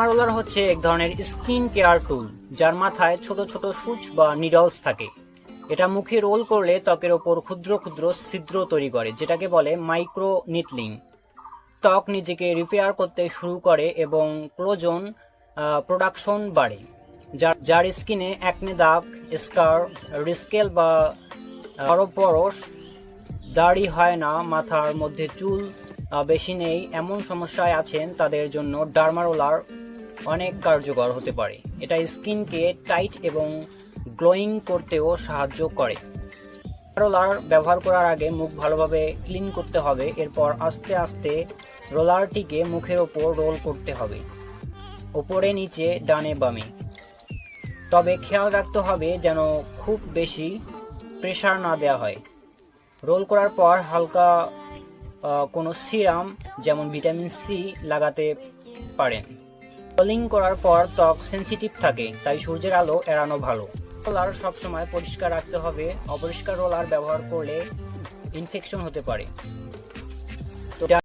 Roller হচ্ছে এক ধরনের স্কিন কেয়ার টুল, যার মাথায় ছোট ছোট সুচ বা নিডলস থাকে। এটা মুখে রোল করলে ত্বকের ওপর ক্ষুদ্র ক্ষুদ্র ছিদ্র তৈরি করে, যেটাকে বলে মাইক্রো নিডলিং। ত্বক নিজেকে রিপেয়ার করতে শুরু করে এবং কোলাজেন প্রোডাকশন বাড়ে, যার স্কিনে অ্যাকনে দাগ, স্কার, রিস্কেল বা পরশ, দাড়ি হয় না, মাথার মধ্যে চুল বেশি নেই এমন সমস্যায় আছেন, তাদের জন্য ডার্মা রোলার অনেক কার্যকর হতে পারে। এটা স্কিনকে টাইট এবং গ্লোয়িং করতেও সাহায্য করে। রোলার ব্যবহার করার আগে মুখ ভালোভাবে ক্লিন করতে হবে। এরপর আস্তে আস্তে রোলারটিকে মুখের ওপর রোল করতে হবে, ওপরে নিচে ডানে বামে। তবে খেয়াল রাখতে হবে যেন খুব বেশি প্রেসার না দেওয়া হয়। রোল করার পর হালকা কোনো সিরাম যেমন ভিটামিন সি লাগাতে পারেন। রোলিং করার পর ত্বক সেনসিটিভ থাকে, তাই সূর্যের আলো এড়ানো ভালো। রোলার সবসময় পরিষ্কার রাখতে হবে। অপরিষ্কার রোলার ব্যবহার করলে ইনফেকশন হতে পারে।